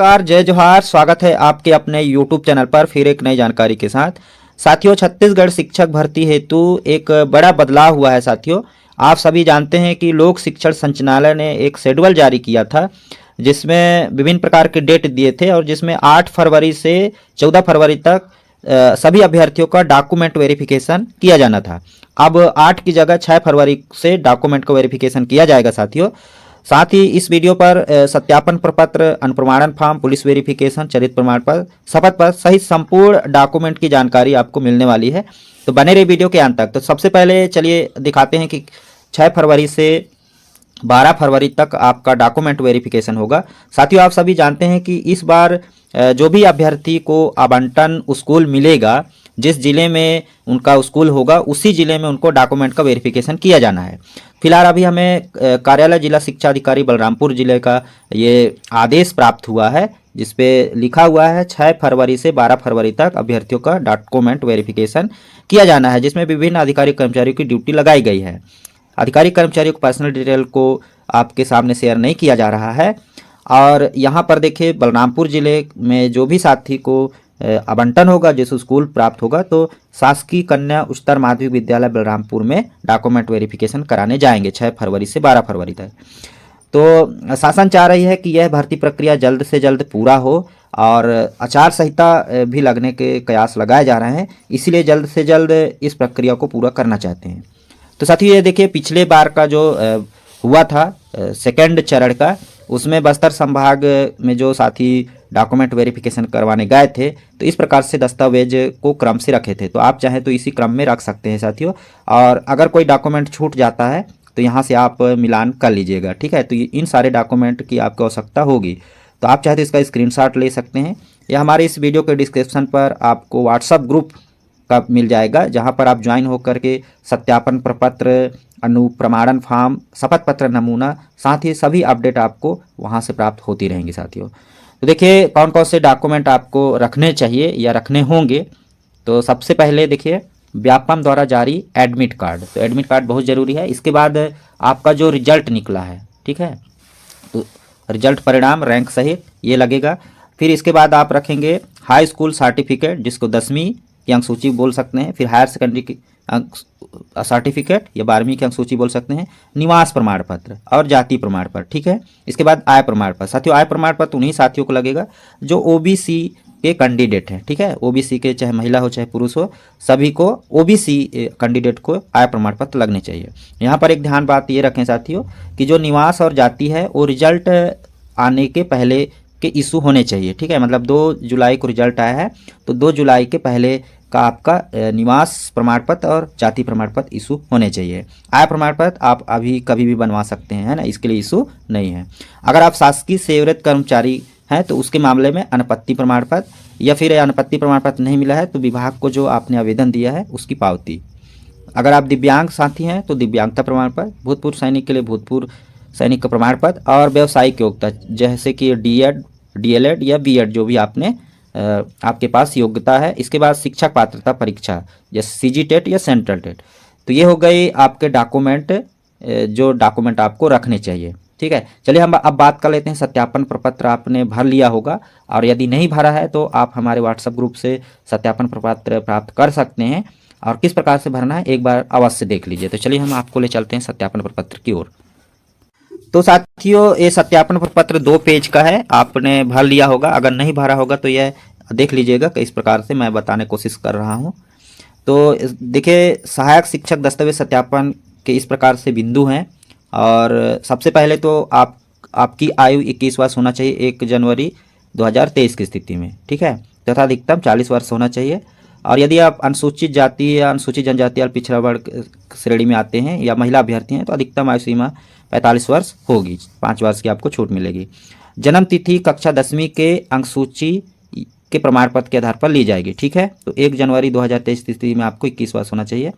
नमस्कार, जय जोहार। स्वागत है आपके अपने YouTube चैनल पर फिर एक नई जानकारी के साथ। साथियों, छत्तीसगढ़ शिक्षक भर्ती हेतु एक बड़ा बदलाव हुआ है। साथियों, आप सभी जानते हैं कि लोक शिक्षण संचालनालय ने एक शेड्यूल जारी किया था, जिसमें विभिन्न प्रकार के डेट दिए थे और जिसमें 8 फरवरी से 14 फरवरी तक सभी अभ्यर्थियों का डॉक्यूमेंट वेरिफिकेशन किया जाना था। अब 8 की जगह 6 फरवरी से डॉक्यूमेंट को वेरिफिकेशन किया जाएगा। साथियों, साथ ही इस वीडियो पर सत्यापन प्रपत्र, अनुप्रमाणन फॉर्म, पुलिस वेरिफिकेशन, चरित्र प्रमाण पत्र, शपथ पत्र सहित संपूर्ण डॉक्यूमेंट की जानकारी आपको मिलने वाली है। तो बने रहिए वीडियो के अंत तक। तो सबसे पहले चलिए दिखाते हैं कि 6 फरवरी से 12 फरवरी तक आपका डॉक्यूमेंट वेरिफिकेशन होगा। साथियों, आप सभी जानते हैं कि इस बार जो भी अभ्यर्थी को आवंटन स्कूल मिलेगा, जिस जिले में उनका स्कूल होगा उसी जिले में उनको डॉक्यूमेंट का वेरिफिकेशन किया जाना है। फिलहाल अभी हमें कार्यालय जिला शिक्षा अधिकारी बलरामपुर जिले का ये आदेश प्राप्त हुआ है, जिसपे लिखा हुआ है 6 फरवरी से 12 फरवरी तक अभ्यर्थियों का डॉक्यूमेंट वेरिफिकेशन किया जाना है, जिसमें विभिन्न अधिकारी कर्मचारियों की ड्यूटी लगाई गई है। अधिकारी कर्मचारियों को पर्सनल डिटेल को आपके सामने शेयर नहीं किया जा रहा है। और यहाँ पर देखिए, बलरामपुर जिले में जो भी साथी को आवंटन होगा, जिस स्कूल प्राप्त होगा, तो शासकीय कन्या उच्चतर माध्यमिक विद्यालय बलरामपुर में डॉक्यूमेंट वेरिफिकेशन कराने जाएंगे 6 फरवरी से 12 फरवरी तक। तो शासन चाह रही है कि यह भर्ती प्रक्रिया जल्द से जल्द पूरा हो और आचार संहिता भी लगने के कयास लगाए जा रहे हैं, इसीलिए जल्द से जल्द इस प्रक्रिया को पूरा करना चाहते हैं। तो साथियों, ये देखिए, पिछले बार का जो हुआ था सेकेंड चरण का, उसमें बस्तर संभाग में जो साथी डॉक्यूमेंट वेरिफिकेशन करवाने गए थे, तो इस प्रकार से दस्तावेज को क्रम से रखे थे। तो आप चाहें तो इसी क्रम में रख सकते हैं साथियों। और अगर कोई डॉक्यूमेंट छूट जाता है तो यहाँ से आप मिलान कर लीजिएगा, ठीक है। तो इन सारे डॉक्यूमेंट की आपको आवश्यकता होगी, तो आप चाहे तो इसका स्क्रीनशॉट ले सकते हैं, या हमारे इस वीडियो के डिस्क्रिप्शन पर आपको व्हाट्सअप ग्रुप का मिल जाएगा, जहाँ पर आप ज्वाइन होकर के सत्यापन प्रपत्र, अनुप्रमाणन फॉर्म, शपथ पत्र नमूना, साथ ही सभी अपडेट आपको वहाँ से प्राप्त होती रहेंगी साथियों। तो देखिए, कौन कौन से डॉक्यूमेंट आपको रखने चाहिए या रखने होंगे। तो सबसे पहले देखिए, व्यापम द्वारा जारी एडमिट कार्ड। तो एडमिट कार्ड बहुत ज़रूरी है। इसके बाद आपका जो रिजल्ट निकला है, ठीक है, तो रिजल्ट परिणाम रैंक सहित ये लगेगा। फिर इसके बाद आप रखेंगे हाई स्कूल सर्टिफिकेट, जिसको 10वीं की अंक सूची बोल सकते हैं। फिर हायर सेकेंडरी की अंक सर्टिफिकेट या 12वीं की अंक सूची बोल सकते हैं। निवास प्रमाण पत्र और जाति प्रमाण पत्र, ठीक है। इसके बाद आय प्रमाण पत्र। साथियों, आय प्रमाण पत्र उन्हीं साथियों को लगेगा जो ओबीसी के कैंडिडेट हैं, ठीक है। ओबीसी के चाहे महिला हो चाहे पुरुष हो, सभी को ओबीसी कैंडिडेट को आय प्रमाण पत्र लगने चाहिए। यहाँ पर एक ध्यान बात ये रखें साथियों कि जो निवास और जाति है वो रिजल्ट आने के पहले के इशू होने चाहिए, ठीक है। मतलब 2 जुलाई को रिजल्ट आया है, तो 2 जुलाई के पहले का आपका निवास प्रमाण पत्र और जाति प्रमाण पत्र इशू होने चाहिए। आय प्रमाण पत्र आप अभी कभी भी बनवा सकते हैं, है ना, इसके लिए इशू नहीं है। अगर आप शासकीय सेवारत कर्मचारी हैं तो उसके मामले में अनपत्ति प्रमाण पत्र, या फिर अनपत्ति प्रमाण पत्र नहीं मिला है तो विभाग को जो आपने आवेदन दिया है उसकी पावती। अगर आप दिव्यांग साथी हैं तो दिव्यांगता प्रमाण पत्र, भूतपूर्व सैनिक के लिए भूतपूर्व सैनिक का प्रमाण पत्र, और व्यावसायिक योग्यता जैसे कि डीएड, डीएलएड या बीएड जो भी आपने आपके पास योग्यता है। इसके बाद शिक्षक पात्रता परीक्षा जैसे सीजी टेट या सेंट्रल टेट। तो ये हो गई आपके डॉक्यूमेंट, जो डॉक्यूमेंट आपको रखने चाहिए, ठीक है। चलिए हम अब बात कर लेते हैं। सत्यापन प्रपत्र आपने भर लिया होगा, और यदि नहीं भरा है तो आप हमारे व्हाट्सएप ग्रुप से सत्यापन प्रपत्र प्राप्त कर सकते हैं। और किस प्रकार से भरना है एक बार अवश्य देख लीजिए। तो चलिए हम आपको ले चलते हैं सत्यापन प्रपत्र की ओर। तो साथियों, ये सत्यापन प्रपत्र 2 पेज का है, आपने भर लिया होगा। अगर नहीं भरा होगा तो यह देख लीजिएगा कि इस प्रकार से मैं बताने की कोशिश कर रहा हूँ। तो देखिए, सहायक शिक्षक दस्तावेज सत्यापन के इस प्रकार से बिंदु हैं। और सबसे पहले तो आपकी आयु 21 वर्ष होना चाहिए 1 जनवरी 2023 की स्थिति में, ठीक है, तथा अधिकतम 40 वर्ष होना चाहिए। और यदि आप अनुसूचित जाति या अनुसूचित जनजाति या पिछड़ा वर्ग श्रेणी में आते हैं या महिला अभ्यर्थी हैं तो अधिकतम आयु सीमा 45 वर्ष होगी, 5 वर्ष की आपको छूट मिलेगी। जन्म तिथि कक्षा 10वीं के अंक सूची के प्रमाण पत्र के आधार पर ली जाएगी, ठीक है। तो 1 जनवरी 2023 की स्थिति में आपको 21 वर्ष होना चाहिए।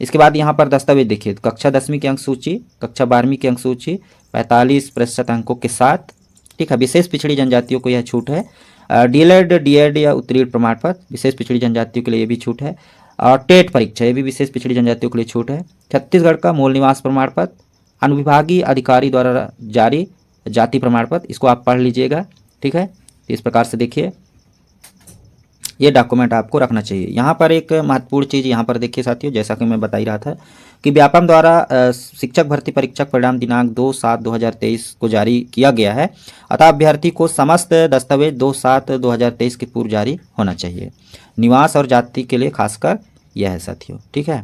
इसके बाद यहाँ पर दस्तावेज देखिए, कक्षा 10वीं की अंक सूची, कक्षा 12वीं की अंक सूची 45% अंकों के साथ, ठीक है। विशेष पिछड़ी जनजातियों को यह छूट है। डीएलएड, डीएड या उत्तीर्ण प्रमाण पत्र विशेष पिछड़ी जनजातियों के लिए ये भी छूट है। और टेट परीक्षा ये भी विशेष पिछड़ी जनजातियों के लिए छूट है। छत्तीसगढ़ का मूल निवास प्रमाण पत्र, अनुविभागीय अधिकारी द्वारा जारी जाति प्रमाण पत्र, इसको आप पढ़ लीजिएगा, ठीक है। तो इस प्रकार से देखिए ये डॉक्यूमेंट आपको रखना चाहिए। यहाँ पर एक महत्वपूर्ण चीज़ यहाँ पर देखिए साथियों, जैसा कि मैं बता ही रहा था कि व्यापम द्वारा शिक्षक भर्ती परीक्षा परिणाम दिनांक 2/7/2023 को जारी किया गया है, अतः अभ्यर्थी को समस्त दस्तावेज 2/7/2023 के पूर्व जारी होना चाहिए। निवास और जाति के लिए खासकर यह है साथियों, ठीक है।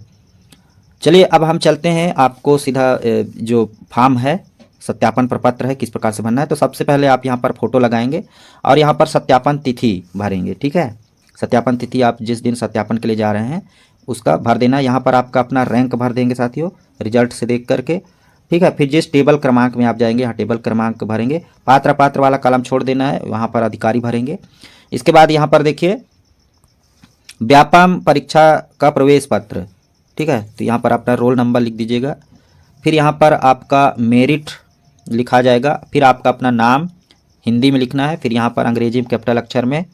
चलिए अब हम चलते हैं, आपको सीधा जो फॉर्म है सत्यापन प्रपत्र है किस प्रकार से भरना है। तो सबसे पहले आप यहाँ पर फोटो लगाएंगे और यहाँ पर सत्यापन तिथि भरेंगे, ठीक है। सत्यापन तिथि आप जिस दिन सत्यापन के लिए जा रहे हैं उसका भर देना। यहाँ पर आपका अपना रैंक भर देंगे साथियों रिजल्ट से देख करके, ठीक है। फिर जिस टेबल क्रमांक में आप जाएंगे यहाँ टेबल क्रमांक भरेंगे, पात्र वाला कॉलम छोड़ देना है, वहाँ पर अधिकारी भरेंगे। इसके बाद यहाँ पर देखिए व्यापम परीक्षा का प्रवेश पत्र, ठीक है। तो यहाँ पर अपना रोल नंबर लिख दीजिएगा, फिर यहाँ पर आपका मेरिट लिखा जाएगा, फिर आपका अपना नाम हिंदी में लिखना है, फिर यहाँ पर अंग्रेजी में कैपिटल अक्षर में,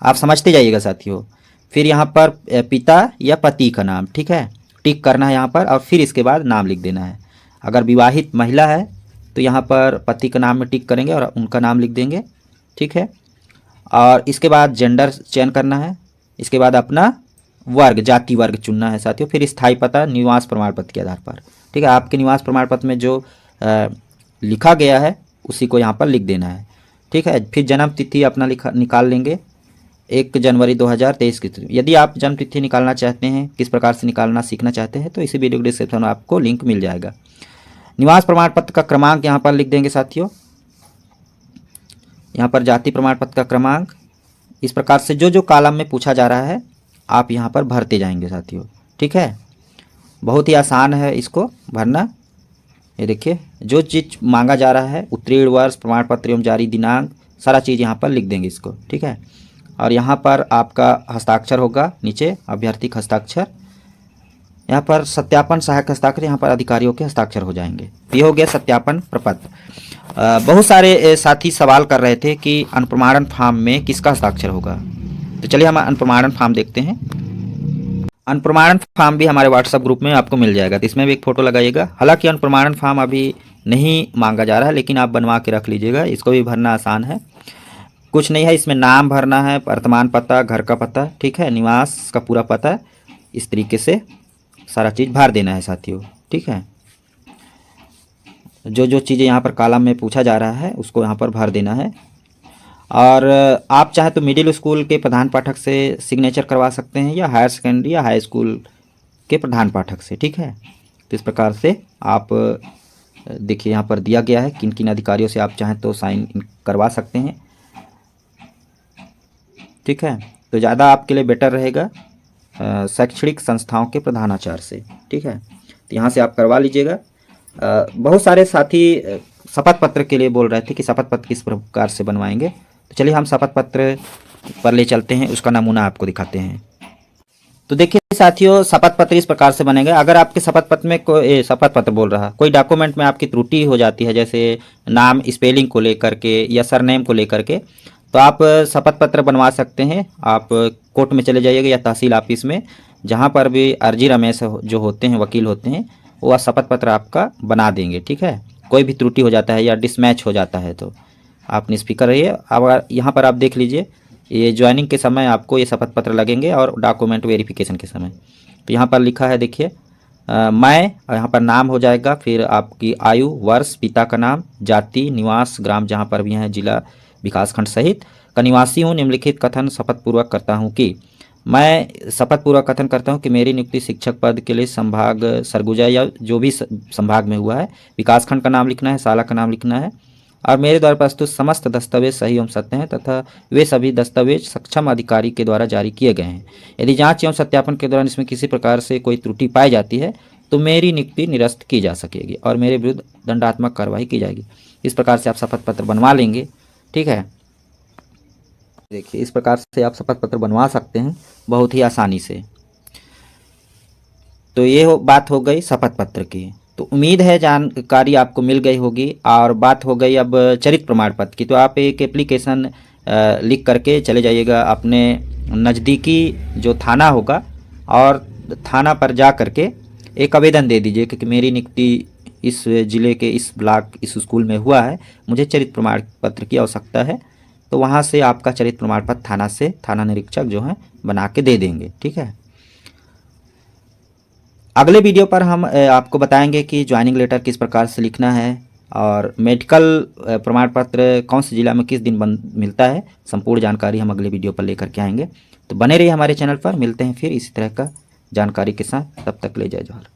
आप समझते जाइएगा साथियों। फिर यहाँ पर पिता या पति का नाम, ठीक है, टिक करना है यहाँ पर, और फिर इसके बाद नाम लिख देना है। अगर विवाहित महिला है तो यहाँ पर पति का नाम में टिक करेंगे और उनका नाम लिख देंगे, ठीक है। और इसके बाद जेंडर चयन करना है, इसके बाद अपना वर्ग जाति वर्ग चुनना है साथियों, फिर स्थायी पता निवास प्रमाण पत्र के आधार पर, ठीक है। आपके निवास प्रमाण पत्र में जो लिखा गया है उसी को यहाँ पर लिख देना है, ठीक है। फिर जन्म तिथि अपना निकाल लेंगे 1 जनवरी 2023 की। यदि आप जन्म तिथि निकालना चाहते हैं, किस प्रकार से निकालना सीखना चाहते हैं, तो इसी वीडियो के डिस्क्रिप्शन में आपको लिंक मिल जाएगा। निवास प्रमाण पत्र का क्रमांक यहाँ पर लिख देंगे साथियों, यहाँ पर जाति प्रमाण पत्र का क्रमांक। इस प्रकार से जो जो कॉलम में पूछा जा रहा है आप यहाँ पर भरते जाएंगे साथियों, ठीक है। बहुत ही आसान है इसको भरना। ये देखिए जो चीज़ मांगा जा रहा है उत्तीर्ण वर्ष प्रमाण पत्र एवं जारी दिनांक सारा चीज़ यहाँ पर लिख देंगे इसको, ठीक है। और यहाँ पर आपका हस्ताक्षर होगा, नीचे अभ्यर्थी का हस्ताक्षर, यहाँ पर सत्यापन सहायक हस्ताक्षर, यहाँ पर अधिकारियों के हस्ताक्षर हो जाएंगे। ये हो गया सत्यापन प्रपत्र। बहुत सारे साथी सवाल कर रहे थे कि अनुप्रमाणन फॉर्म में किसका हस्ताक्षर होगा, तो चलिए हम अनुप्रमाणन फॉर्म देखते हैं। अनुप्रमाणन फॉर्म भी हमारे व्हाट्सएप ग्रुप में आपको मिल जाएगा, तो इसमें भी एक फ़ोटो लगाइएगा। हालांकि अनुप्रमाणन फॉर्म अभी नहीं मांगा जा रहा है, लेकिन आप बनवा के रख लीजिएगा, इसको भी भरना आसान है, कुछ नहीं है। इसमें नाम भरना है, वर्तमान पता, घर का पता, ठीक है, निवास का पूरा पता, इस तरीके से सारा चीज़ भर देना है साथियों, ठीक है। जो जो चीज़ें यहाँ पर कॉलम में पूछा जा रहा है उसको यहाँ पर भर देना है। और आप चाहे तो मिडिल स्कूल के प्रधान पाठक से सिग्नेचर करवा सकते हैं, या हायर सेकेंडरी या हाई स्कूल के प्रधान पाठक से, ठीक है। तो इस प्रकार से आप देखिए यहाँ पर दिया गया है किन किन अधिकारियों से आप चाहें तो साइन करवा सकते हैं, ठीक है। तो ज़्यादा आपके लिए बेटर रहेगा शैक्षणिक संस्थाओं के प्रधानाचार्य से, ठीक है। तो यहाँ से आप करवा लीजिएगा। बहुत सारे साथी शपथ पत्र के लिए बोल रहे थे कि शपथ पत्र किस प्रकार से बनवाएंगे, तो चलिए हम शपथ पत्र पर ले चलते हैं, उसका नमूना आपको दिखाते हैं। तो देखिए साथियों शपथ पत्र इस प्रकार से बनेगा। अगर आपके शपथ पत्र में कोई डॉक्यूमेंट में आपकी त्रुटि हो जाती है, जैसे नाम स्पेलिंग को लेकर के या सरनेम को लेकर के, तो आप शपथ पत्र बनवा सकते हैं। आप कोर्ट में चले जाइएगा या तहसील ऑफिस में, जहाँ पर भी अर्जी रमेश जो होते हैं वकील होते हैं, वो शपथ पत्र आपका बना देंगे, ठीक है। कोई भी त्रुटि हो जाता है या डिसमैच हो जाता है तो आप निष्फिक्र रहिए। अब यहाँ पर आप देख लीजिए ये ज्वाइनिंग के समय आपको ये शपथ पत्र लगेंगे और डॉक्यूमेंट वेरिफिकेशन के समय। तो यहाँ पर लिखा है देखिए मैं, यहाँ पर नाम हो जाएगा, फिर आपकी आयु, वर्ष, पिता का नाम, जाति, निवास, ग्राम जहाँ पर भी हैं, जिला, विकासखंड सहित का निवासी हूँ। निम्नलिखित कथन शपथ पूर्वक करता हूँ कि मैं शपथ पूर्वक कथन करता हूँ कि मेरी नियुक्ति शिक्षक पद के लिए संभाग सरगुजा या जो भी संभाग में हुआ है, विकासखंड का नाम लिखना है, शाला का नाम लिखना है, और मेरे द्वारा प्रस्तुत समस्त दस्तावेज सही एवं सत्य हैं तथा वे सभी दस्तावेज सक्षम अधिकारी के द्वारा जारी किए गए हैं। यदि जांच एवं सत्यापन के दौरान इसमें किसी प्रकार से कोई त्रुटि पाई जाती है तो मेरी नियुक्ति निरस्त की जा सकेगी और मेरे विरुद्ध दंडात्मक कार्रवाई की जाएगी। इस प्रकार से आप शपथ पत्र बनवा लेंगे, ठीक है। देखिए इस प्रकार से आप शपथ पत्र बनवा सकते हैं बहुत ही आसानी से। तो ये बात हो गई शपथ पत्र की। तो उम्मीद है जानकारी आपको मिल गई होगी। और बात हो गई अब चरित्र प्रमाण पत्र की। तो आप एक एप्लीकेशन लिख करके चले जाइएगा अपने नज़दीकी जो थाना होगा और थाना पर जा करके एक आवेदन दे दीजिए कि मेरी नियुक्ति इस ज़िले के इस ब्लॉक इस स्कूल में हुआ है, मुझे चरित्र प्रमाण पत्र की आवश्यकता है, तो वहाँ से आपका चरित्र प्रमाण पत्र थाना से थाना निरीक्षक जो है बना के दे देंगे। ठीक है, अगले वीडियो पर हम आपको बताएंगे कि ज्वाइनिंग लेटर किस प्रकार से लिखना है और मेडिकल प्रमाण पत्र कौन से ज़िला में किस दिन मिलता है। संपूर्ण जानकारी हम अगले वीडियो पर लेकर के आएंगे। तो बने रहिए हमारे चैनल पर, मिलते हैं फिर इसी तरह का जानकारी के साथ। तब तक ले जय जोहार।